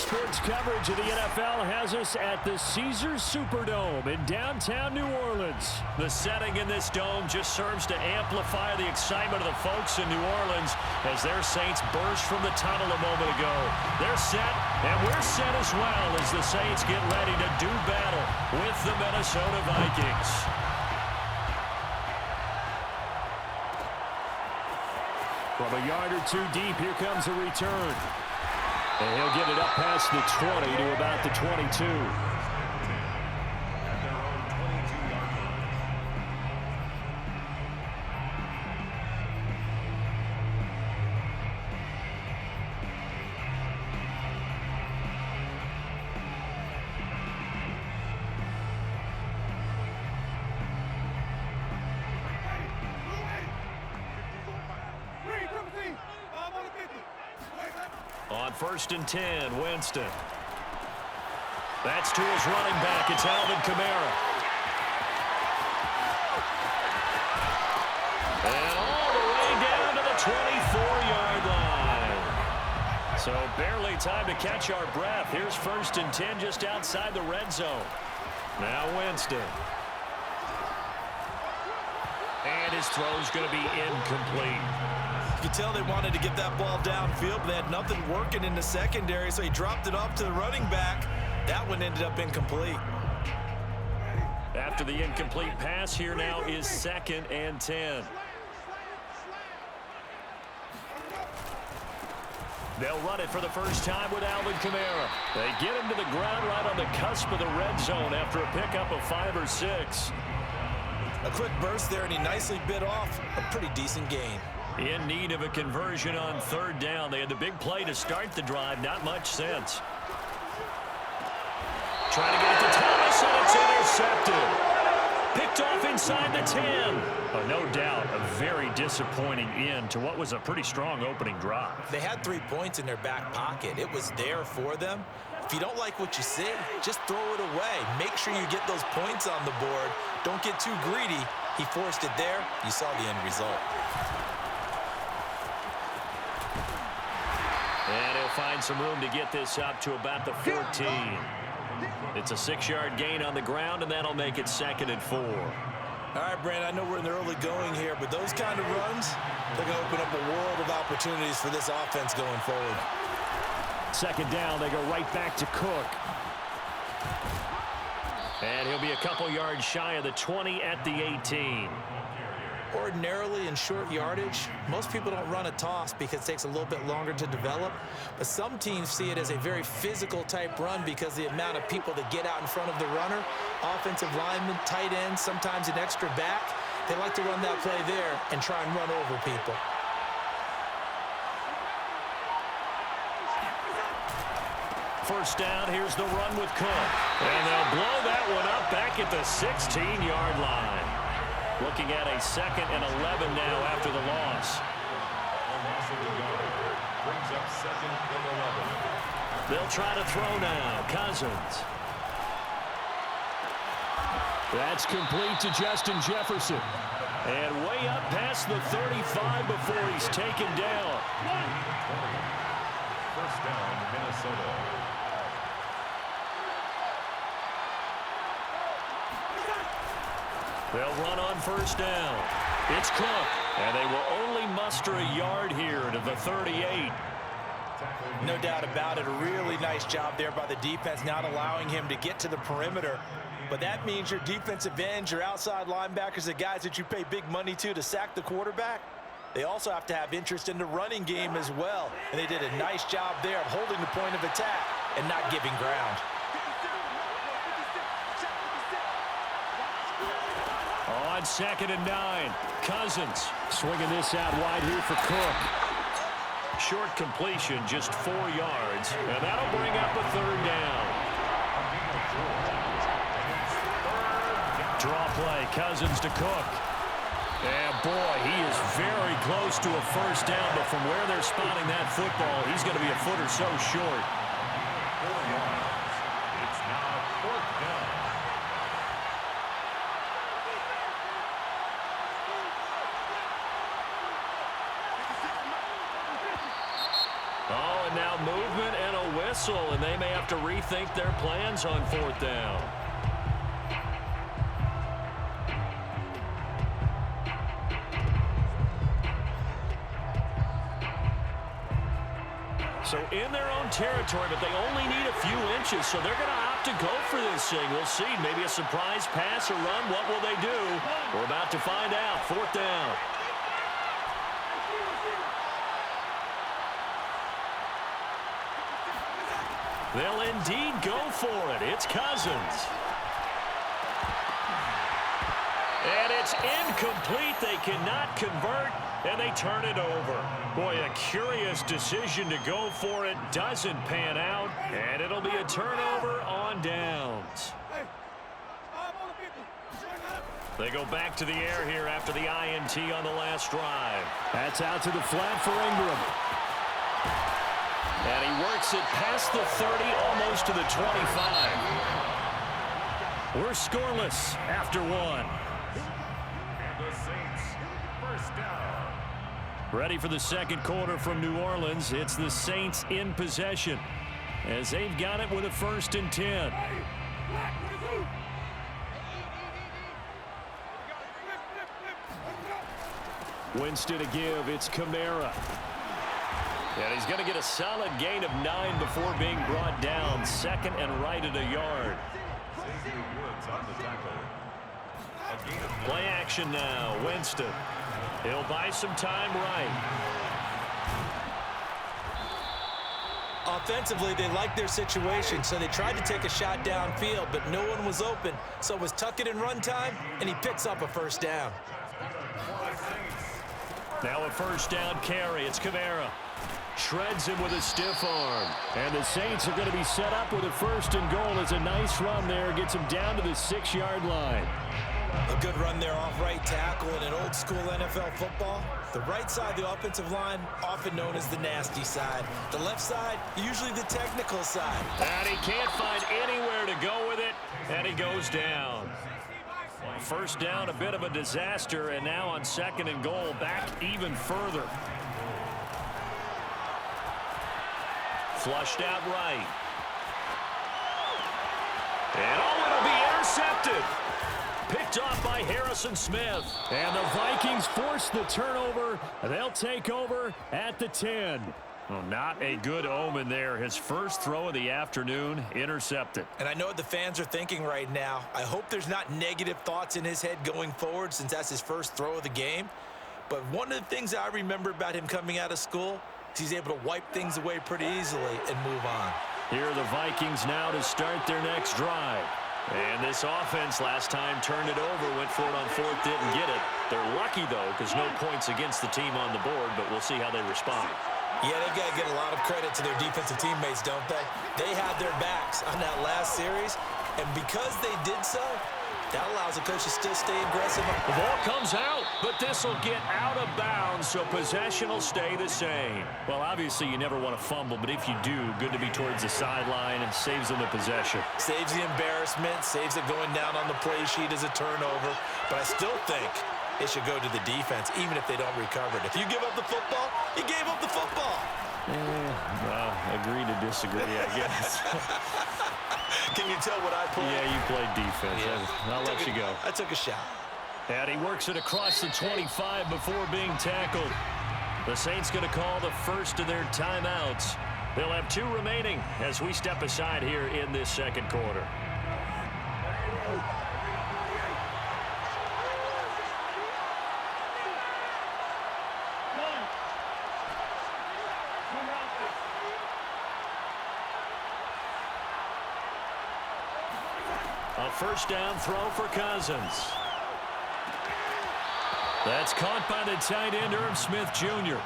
Sports coverage of the NFL has us at the Caesars Superdome in downtown New Orleans. The setting in this dome just serves to amplify the excitement of the folks in New Orleans as their Saints burst from the tunnel a moment ago. They're set, and we're set as well as the Saints get ready to do battle with the Minnesota Vikings. From a yard or two deep, here comes a return. And he'll get it up past the 20 to about the 22. On 1st and 10, Winston. That's to his running back. It's Alvin Kamara. And all the way down to the 24-yard line. So barely time to catch our breath. Here's 1st and 10 just outside the red zone. Now Winston. And his throw's going to be incomplete. You could tell they wanted to get that ball downfield, but they had nothing working in the secondary, so he dropped it off to the running back. That one ended up incomplete. After the incomplete pass, here now is 2nd and 10. They'll run it for the first time with Alvin Kamara. They get him to the ground right on the cusp of the red zone after a pickup of 5 or 6. A quick burst there, and he nicely bit off a pretty decent gain. In need of a conversion on 3rd down. They had the big play to start the drive. Not much sense. Trying to get it to Thomas, and it's intercepted. Picked off inside the 10. Oh, no doubt a very disappointing end to what was a pretty strong opening drive. They had 3 points in their back pocket. It was there for them. If you don't like what you see, just throw it away. Make sure you get those points on the board. Don't get too greedy. He forced it there. You saw the end result. And he'll find some room to get this up to about the 14. It's a 6-yard gain on the ground, and that'll make it 2nd and 4. All right, Brandon, I know we're in the early going here, but those kind of runs, they're going to open up a world of opportunities for this offense going forward. 2nd down, they go right back to Cook. And he'll be a couple yards shy of the 20 at the 18. Ordinarily in short yardage, most people don't run a toss because it takes a little bit longer to develop. But some teams see it as a very physical type run because the amount of people that get out in front of the runner, offensive linemen, tight ends, sometimes an extra back, they like to run that play there and try and run over people. First down, here's the run with Cook. And they'll blow that one up back at the 16-yard line. Looking at a 2nd and 11 now after the loss. They'll try to throw now. Cousins. That's complete to Justin Jefferson. And way up past the 35 before he's taken down. First down, Minnesota. They'll run on 1st down. It's Cook, and they will only muster a yard here to the 38. No doubt about it. A really nice job there by the defense, not allowing him to get to the perimeter. But that means your defensive ends, your outside linebackers, the guys that you pay big money to sack the quarterback, they also have to have interest in the running game as well. And they did a nice job there of holding the point of attack and not giving ground. On 2nd and 9, Cousins swinging this out wide here for Cook. Short completion, just 4 yards, and that'll bring up a 3rd down. Draw play, Cousins to Cook. And boy, he is very close to a 1st down, but from where they're spotting that football, he's going to be a foot or so short. It's now 4th down. Oh, and now movement and a whistle, and they may have to rethink their plans on 4th down. So in their own territory, but they only need a few inches, so they're going to opt to go for this thing. We'll see. Maybe a surprise pass or run. What will they do? We're about to find out. 4th down. They'll indeed go for it. It's Cousins. And it's incomplete. They cannot convert, and they turn it over. Boy, a curious decision to go for it. Doesn't pan out, and it'll be a turnover on downs. They go back to the air here after the INT on the last drive. That's out to the flat for Ingram. And he works it past the 30, almost to the 25. We're scoreless after one. And the Saints, first down. Ready for the second quarter from New Orleans. It's the Saints in possession as they've got it with a 1st and 10. Winston to give. It's Kamara. And he's going to get a solid gain of 9 before being brought down. 2nd and right at a yard. Woods on the tackle. Play action now. Winston. He'll buy some time right. Offensively, they liked their situation, so they tried to take a shot downfield, but no one was open. So it was tuck it and run time, and he picks up a 1st down. Now a 1st down carry. It's Kamara. Shreds him with a stiff arm. And the Saints are going to be set up with a 1st and goal. As a nice run there. Gets him down to the 6-yard line. A good run there off right tackle in an old-school NFL football. The right side of the offensive line, often known as the nasty side. The left side, usually the technical side. And he can't find anywhere to go with it, and he goes down. 1st down, a bit of a disaster, and now on 2nd and goal, back even further. Flushed out right. And it'll be intercepted. Picked off by Harrison Smith. And the Vikings force the turnover. They'll take over at the 10. Well, not a good omen there. His first throw of the afternoon intercepted. And I know what the fans are thinking right now. I hope there's not negative thoughts in his head going forward since that's his first throw of the game. But one of the things I remember about him coming out of school is he's able to wipe things away pretty easily and move on. Here are the Vikings now to start their next drive. And this offense last time turned it over, went for it on 4th, didn't get it. They're lucky, though, because no points against the team on the board, but we'll see how they respond. Yeah, they've got to get a lot of credit to their defensive teammates, don't they? They had their backs on that last series, and because they did so, that allows the coach to still stay aggressive. The ball comes out, but this will get out of bounds, so possession will stay the same. Well, obviously, you never want to fumble, but if you do, good to be towards the sideline and saves them the possession. Saves the embarrassment, saves it going down on the play sheet as a turnover, but I still think it should go to the defense, even if they don't recover it. If you give up the football, you gave up the football. Agree to disagree, I guess. Can you tell what I played? Yeah, you played defense. Yeah. I'll let you go. I took a shot. And he works it across the 25 before being tackled. The Saints going to call the first of their timeouts. They'll have 2 remaining as we step aside here in this second quarter. A 1st down throw for Cousins. That's caught by the tight end, Irv Smith Jr.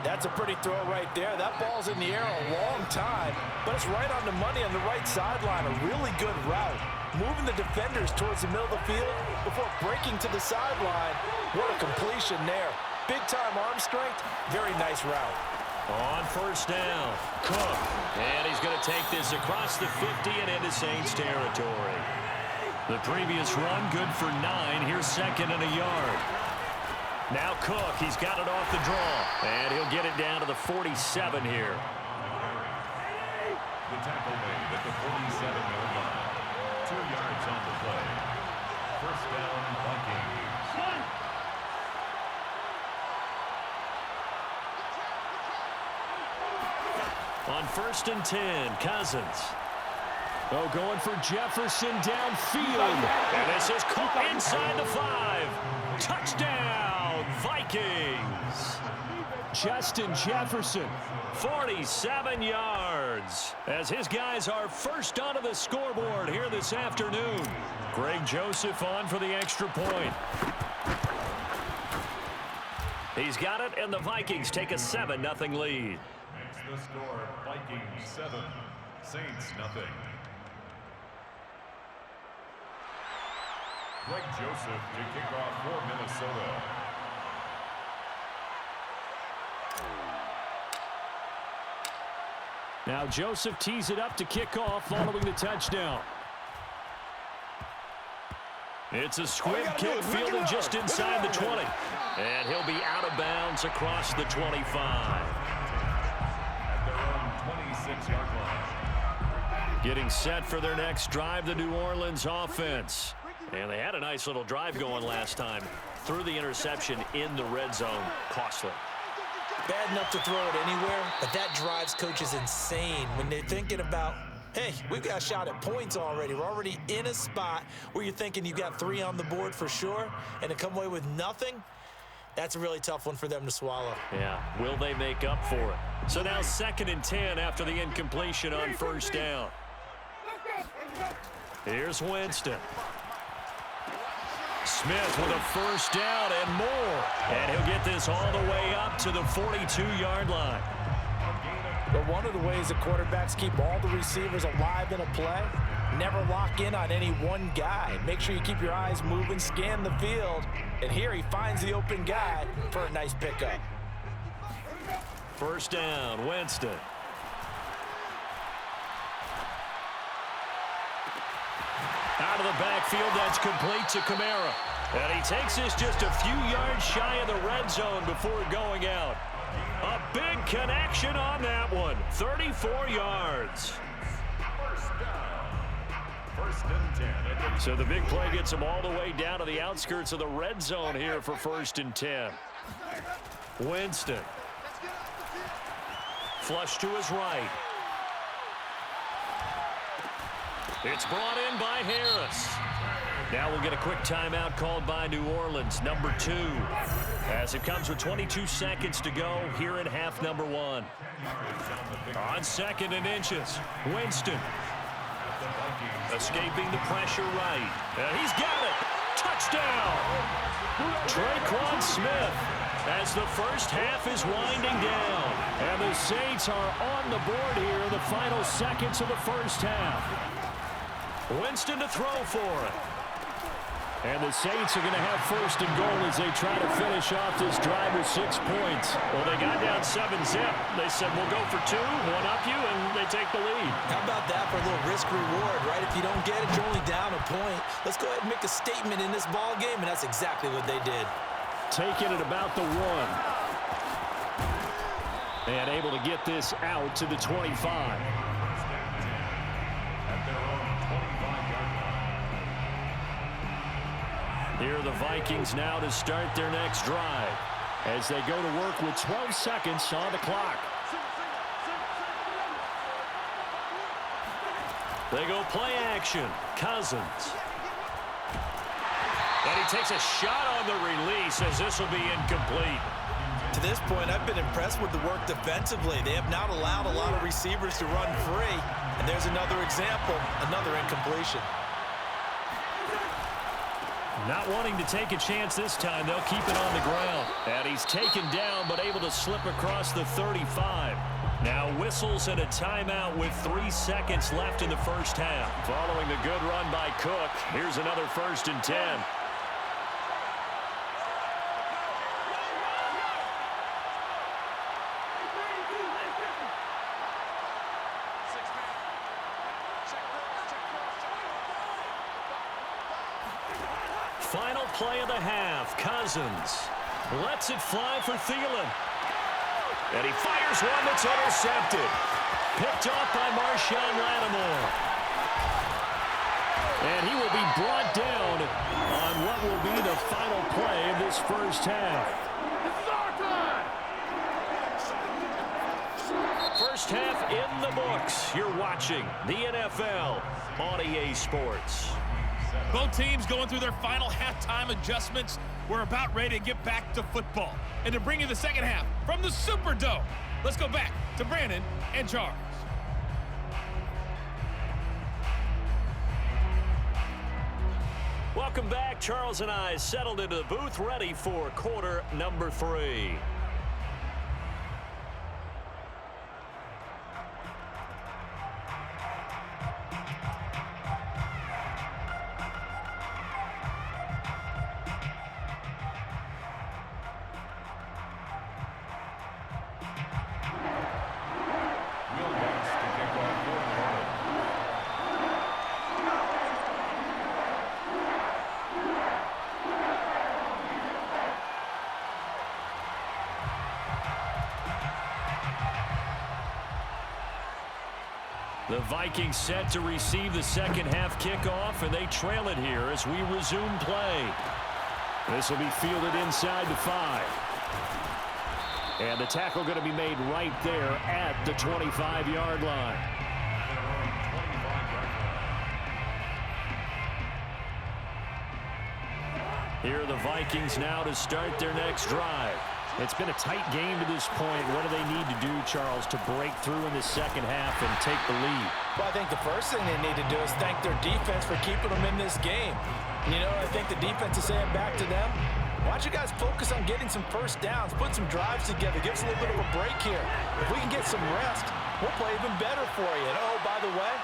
That's a pretty throw right there. That ball's in the air a long time, but it's right on the money on the right sideline. A really good route. Moving the defenders towards the middle of the field before breaking to the sideline. What a completion there. Big-time arm strength. Very nice route. On 1st down, Cook. And he's going to take this across the 50 and into Saints territory. The previous run, good for 9. Here's 2nd and a yard. Now Cook, he's got it off the draw. And he'll get it down to the 47 here. The tackle made at the 47-yard line. 2 yards on the play. First down, Vikings. On 1st and 10, Cousins. Oh, going for Jefferson downfield. And this is caught inside the 5. Touchdown, Vikings. Justin Jefferson. 47 yards as his guys are first onto the scoreboard here this afternoon. Greg Joseph on for the extra point. He's got it, and the Vikings take a 7-0 lead. Makes the score Vikings 7, Saints nothing. Greg Joseph to kick off for Minnesota. Now Joseph tees it up to kick off following the touchdown. It's a squib kick fielded just inside the 20. And he'll be out of bounds across the 25. At their own 26-yard line. Getting set for their next drive, the New Orleans offense. And they had a nice little drive going last time. Threw the interception in the red zone. Costly. Bad enough to throw it anywhere, but that drives coaches insane when they're thinking about, hey, we've got a shot at points already. We're already in a spot where you're thinking you got 3 on the board for sure, and to come away with nothing, that's a really tough one for them to swallow. Yeah, will they make up for it? So now 2nd and 10 after the incompletion on 1st down. Here's Winston. Smith with a 1st down and more. And he'll get this all the way up to the 42-yard line. But one of the ways the quarterbacks keep all the receivers alive in a play, never lock in on any one guy. Make sure you keep your eyes moving, scan the field. And here he finds the open guy for a nice pickup. 1st down, Winston. Out of the backfield, that's complete to Kamara. And he takes this just a few yards shy of the red zone before going out. A big connection on that one. 34 yards. First and 10. So the big play gets him all the way down to the outskirts of the red zone here for 1st and 10. Winston. Flush to his right. It's brought in by Harris. Now we'll get a quick timeout called by New Orleans, number 2. As it comes with 22 seconds to go here in half number 1. On 2nd and inches, Winston. Escaping the pressure right. And he's got it. Touchdown. Traquan Smith as the first half is winding down. And the Saints are on the board here in the final seconds of the first half. Winston to throw for it. And the Saints are going to have 1st and goal as they try to finish off this drive with 6 points. Well, they got down 7-0. They said, we'll go for 2, one up you, and they take the lead. How about that for a little risk-reward, right? If you don't get it, you're only down a point. Let's go ahead and make a statement in this ball game, and that's exactly what they did. Taking it about the 1. And able to get this out to the 25. Here are the Vikings now to start their next drive as they go to work with 12 seconds on the clock. They go play action. Cousins. And he takes a shot on the release as this will be incomplete. To this point, I've been impressed with the work defensively. They have not allowed a lot of receivers to run free. And there's another example, another incompletion. Not wanting to take a chance this time, they'll keep it on the ground. And he's taken down, but able to slip across the 35. Now whistles and a timeout with 3 seconds left in the first half. Following the good run by Cook, here's another 1st and 10. Final play of the half. Cousins lets it fly for Thielen. And he fires one that's intercepted. Picked off by Marshawn Lattimore. And he will be brought down on what will be the final play of this first half. First half in the books. You're watching the NFL on EA Sports. Both teams going through their final halftime adjustments. We're about ready to get back to football. And to bring you the second half from the Superdome, let's go back to Brandon and Charles. Welcome back. Charles and I settled into the booth, ready for quarter number 3. The Vikings set to receive the second half kickoff, and they trail it here as we resume play. This will be fielded inside the 5. And the tackle going to be made right there at the 25-yard line. Here are the Vikings now to start their next drive. It's been a tight game to this point. What do they need to do, Charles, to break through in the second half and take the lead? Well, I think the first thing they need to do is thank their defense for keeping them in this game. You know, I think the defense is saying back to them, why don't you guys focus on getting some first downs, put some drives together, give us a little bit of a break here. If we can get some rest, we'll play even better for you. And, oh, by the way,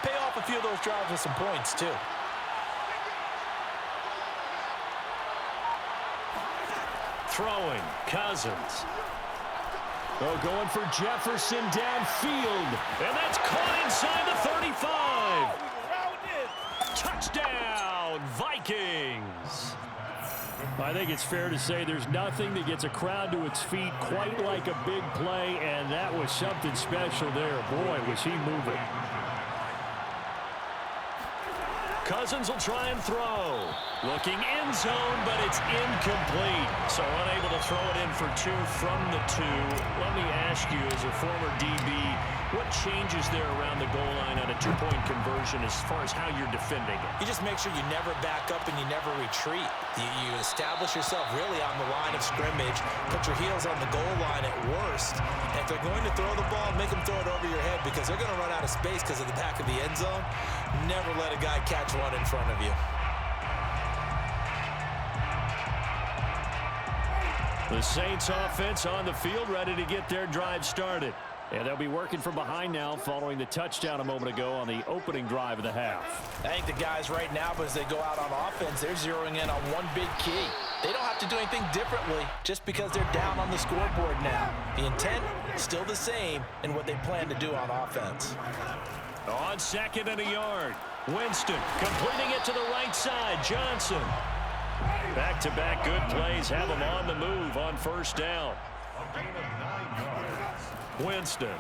pay off a few of those drives with some points, too. Throwing, Cousins. Oh, going for Jefferson downfield. And that's caught inside the 35. Touchdown, Vikings. I think it's fair to say there's nothing that gets a crowd to its feet quite like a big play, and that was something special there. Boy, was he moving. Cousins will try and throw. Looking end zone, but it's incomplete. So unable to throw it in for 2 from the 2. Let me ask you, as a former DB, what changes there around the goal line on a 2-point conversion as far as how you're defending it? You just make sure you never back up and you never retreat. You establish yourself really on the line of scrimmage, put your heels on the goal line at worst. And if they're going to throw the ball, make them throw it over your head because they're going to run out of space because of the back of the end zone. Never let a guy catch one in front of you. The Saints offense on the field, ready to get their drive started. And they'll be working from behind now following the touchdown a moment ago on the opening drive of the half. I think the guys right now, as they go out on offense, they're zeroing in on one big key. They don't have to do anything differently just because they're down on the scoreboard now. The intent, still the same in what they plan to do on offense. On 2nd and a yard. Winston completing it to the right side. Johnson. Back-to-back good plays have him on the move on first down. A gain of 9 yards. Winston.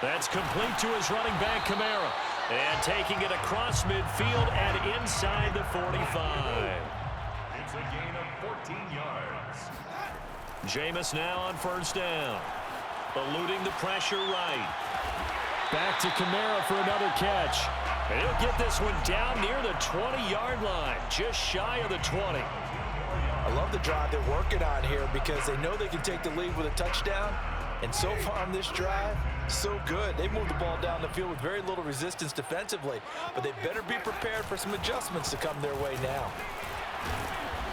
That's complete to his running back, Kamara. And taking it across midfield and inside the 45. It's a gain of 14 yards. Jameis now on first down. Eluding the pressure right. Back to Kamara for another catch. And he'll get this one down near the 20-yard line, just shy of the 20. I love the drive they're working on here because they know they can take the lead with a touchdown. And so far on this drive, so good. They moved the ball down the field with very little resistance defensively, but they better be prepared for some adjustments to come their way now.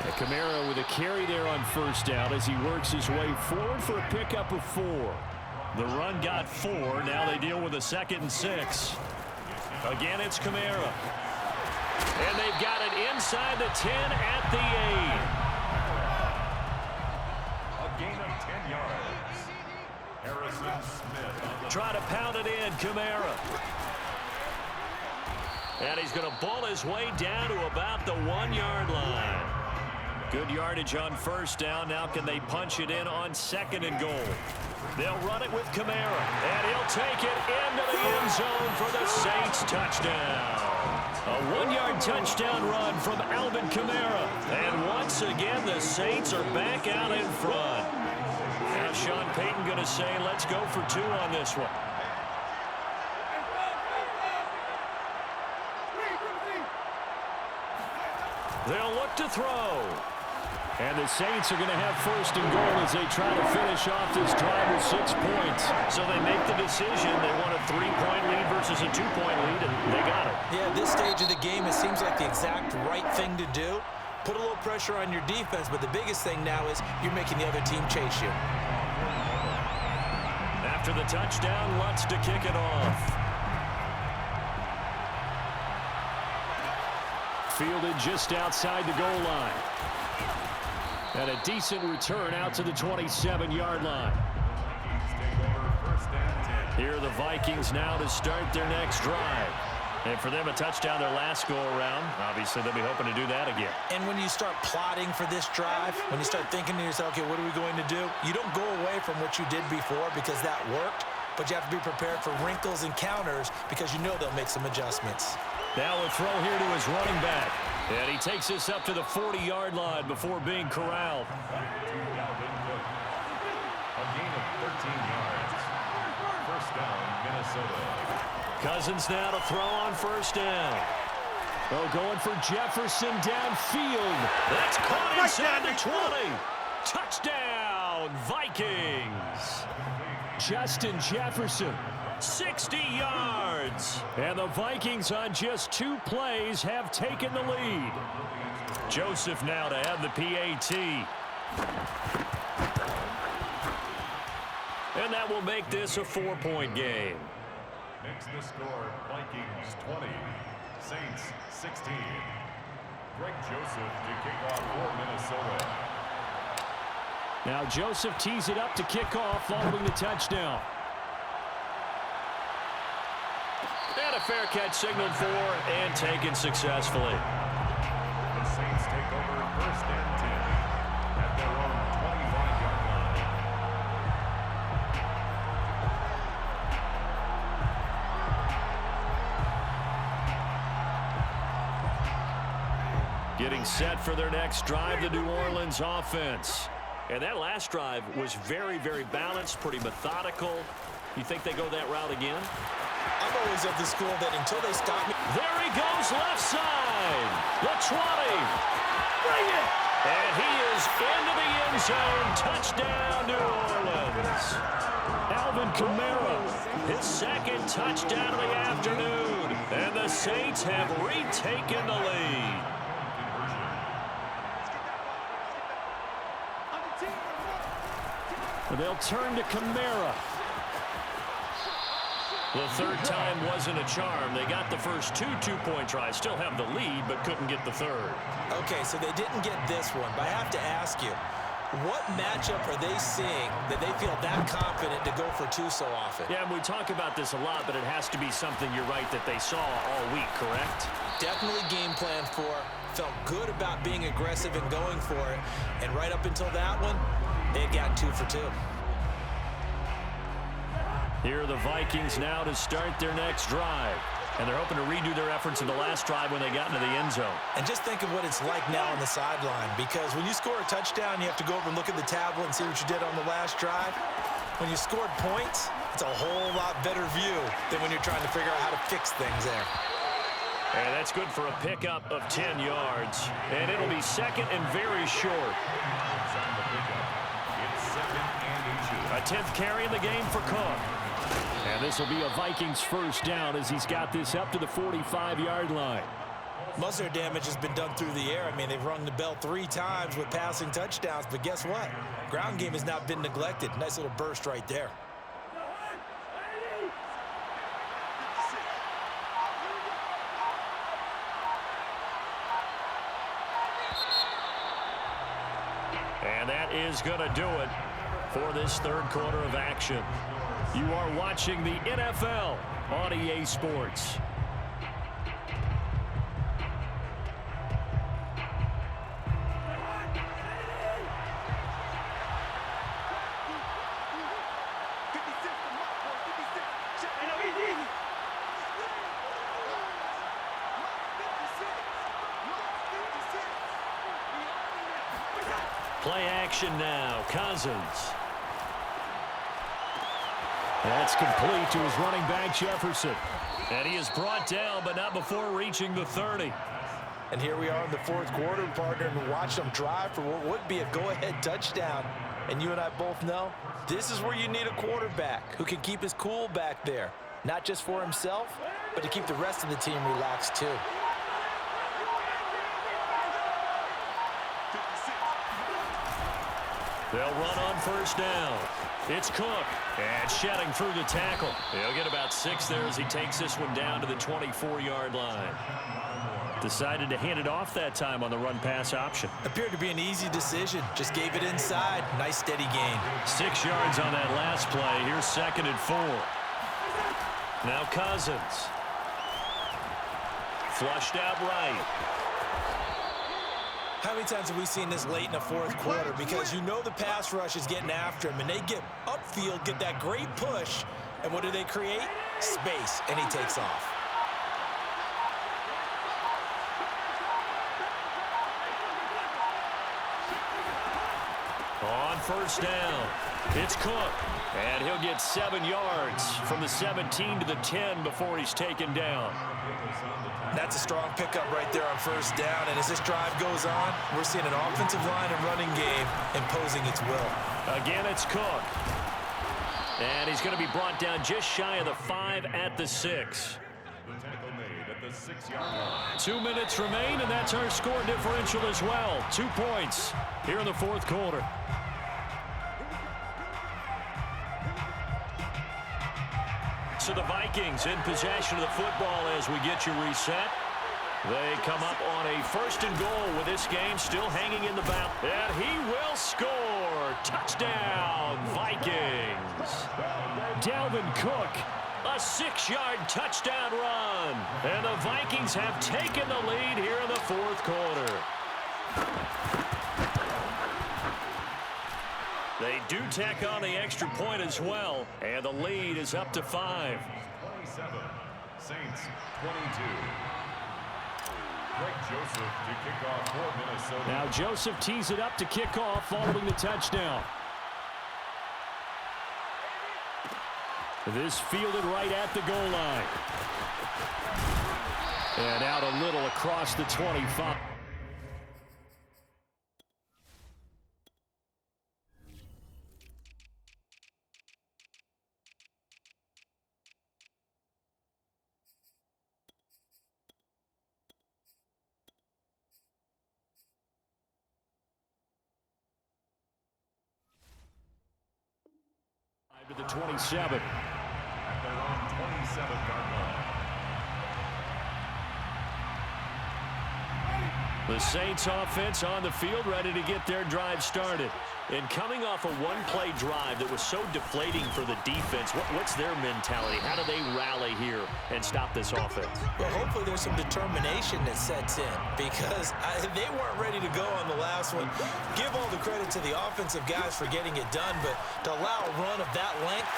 And Kamara with a carry there on first down as he works his way forward for a pickup of 4. The run got 4. Now they deal with a 2nd and 6. Again, it's Kamara. And they've got it inside the 10 at the 8. A gain of 10 yards. Harrison Smith. Try to pound it in, Kamara. And he's going to ball his way down to about the 1-yard line. Good yardage on first down. Now can they punch it in on 2nd and goal? They'll run it with Kamara, and he'll take it into the end zone for the Saints touchdown. A 1-yard touchdown run from Alvin Kamara. And once again, the Saints are back out in front. Now Sean Payton going to say, let's go for 2 on this one. They'll look to throw. And the Saints are going to have 1st and goal as they try to finish off this drive with 6 points. So they make the decision. They want a 3-point lead versus a 2-point lead, and they got it. Yeah, at this stage of the game, it seems like the exact right thing to do. Put a little pressure on your defense, but the biggest thing now is you're making the other team chase you. After the touchdown, Lutz to kick it off. Fielded just outside the goal line. And a decent return out to the 27-yard line. Here are the Vikings now to start their next drive. And for them, a touchdown their last go-around. Obviously, they'll be hoping to do that again. And when you start plotting for this drive, when you start thinking to yourself, okay, what are we going to do? You don't go away from what you did before because that worked, but you have to be prepared for wrinkles and counters because you know they'll make some adjustments. Now a throw here to his running back. And he takes this up to the 40-yard line before being corralled. A gain of 13 yards. First down, Minnesota. Cousins now to throw on first down. Oh, going for Jefferson downfield. That's caught inside the 20. Touchdown, Vikings. Justin Jefferson. 60 yards. And the Vikings on just 2 plays have taken the lead. Joseph now to add the PAT. And that will make this a 4-point game. Makes the score Vikings 20, Saints 16. Greg Joseph to kick off for Minnesota. Now Joseph tees it up to kick off following the touchdown. And a fair catch signaled for and taken successfully. The Saints take over 1st and 10 at their own 25-yard line. Getting set for their next drive, the New Orleans offense. And that last drive was very, very balanced, pretty methodical. You think they go that route again? I'm always of the school that until they stop me. There he goes, left side. The 20. Bring it. And he is into the end zone. Touchdown, New Orleans. Alvin Kamara. His 2nd touchdown of the afternoon. And the Saints have retaken the lead. They'll turn to Kamara. The 3rd time wasn't a charm. They got the first 2 two-point tries. Still have the lead, but couldn't get the 3rd. Okay, so they didn't get this one, but I have to ask you, what matchup are they seeing that they feel that confident to go for 2 so often? Yeah, and we talk about this a lot, but it has to be something, you're right, that they saw all week, correct? Definitely game plan for, felt good about being aggressive and going for it, and right up until that one, they had gotten 2 for 2. Here are the Vikings now to start their next drive. And they're hoping to redo their efforts in the last drive when they got into the end zone. And just think of what it's like now on the sideline, because when you score a touchdown, you have to go over and look at the tablet and see what you did on the last drive. When you scored points, it's a whole lot better view than when you're trying to figure out how to fix things there. And that's good for a pickup of 10 yards. And it'll be 2nd and very short. A 10th carry in the game for Cook. And this will be a Vikings 1st down as he's got this up to the 45-yard line. Most of their damage has been done through the air. I mean, they've rung the bell 3 times with passing touchdowns, but guess what? Ground game has not been neglected. Nice little burst right there. And that is going to do it for this 3rd quarter of action. You are watching the NFL on EA Sports. Play action now. Cousins. That's complete to his running back, Jefferson. And he is brought down, but not before reaching the 30. And here we are in the fourth quarter, partner, and watch them drive for what would be a go-ahead touchdown. And you and I both know this is where you need a quarterback who can keep his cool back there. Not just for himself, but to keep the rest of the team relaxed too. They'll run on first down. It's Cook. And shedding through the tackle. He'll get about 6 there as he takes this one down to the 24-yard line. Decided to hand it off that time on the run-pass option. Appeared to be an easy decision. Just gave it inside. Nice steady gain. 6 yards on that last play. Here's 2nd and 4. Now Cousins. Flushed out right. How many times have we seen this late in the fourth quarter? Because you know the pass rush is getting after him, and they get upfield, get that great push, and what do they create? Space, and he takes off. On first down, it's Cook. And he'll get 7 yards from the 17 to the 10 before he's taken down. That's a strong pickup right there on first down. And as this drive goes on, we're seeing an offensive line and running game imposing its will. Again, it's Cook. And he's going to be brought down just shy of the 5 at the 6. The tackle made at the 6-yard line. 2 minutes remain, and that's our score differential as well. 2 points here in the fourth quarter. So the Vikings in possession of the football as we get you reset. They come up on a 1st and goal with this game still hanging in the balance. And he will score. Touchdown, Vikings. Dalvin Cook, a 6-yard touchdown run. And the Vikings have taken the lead here in the fourth quarter. They do tack on the extra point as well, and the lead is up to 5. 27, Saints 22. Greg Joseph to kick off for Minnesota. Now Joseph tees it up to kick off following the touchdown. This fielded right at the goal line. And out a little across the 25. To the 27. At their own 27-yard line. The Saints offense on the field, ready to get their drive started. And coming off a one-play drive that was so deflating for the defense, what's their mentality? How do they rally here and stop this offense? Well, hopefully there's some determination that sets in because they weren't ready to go on the last one. Give all the credit to the offensive guys for getting it done, but to allow a run of that length,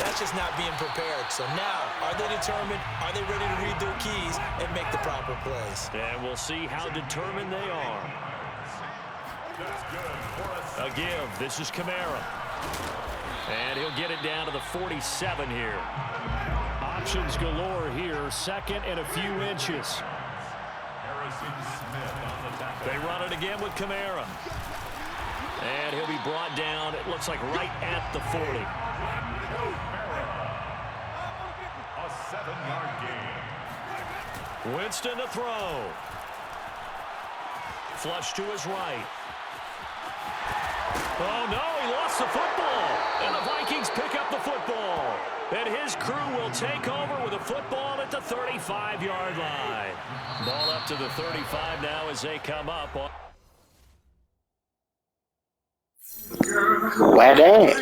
that's just not being prepared. So now, are they determined? Are they ready to read their keys and make the proper plays? And we'll see how determined they are. That's good for us. A give. This is Kamara. And he'll get it down to the 47 here. Options galore here. 2nd and a few inches. Harrison Smith on the tackle. They run it again with Kamara. And he'll be brought down, it looks like right at the 40. A 7-yard gain. Winston to throw. Flush to his right. Oh, no, he lost the football. And the Vikings pick up the football. And his crew will take over with a football at the 35-yard line. Ball up to the 35 now as they come up. Where they?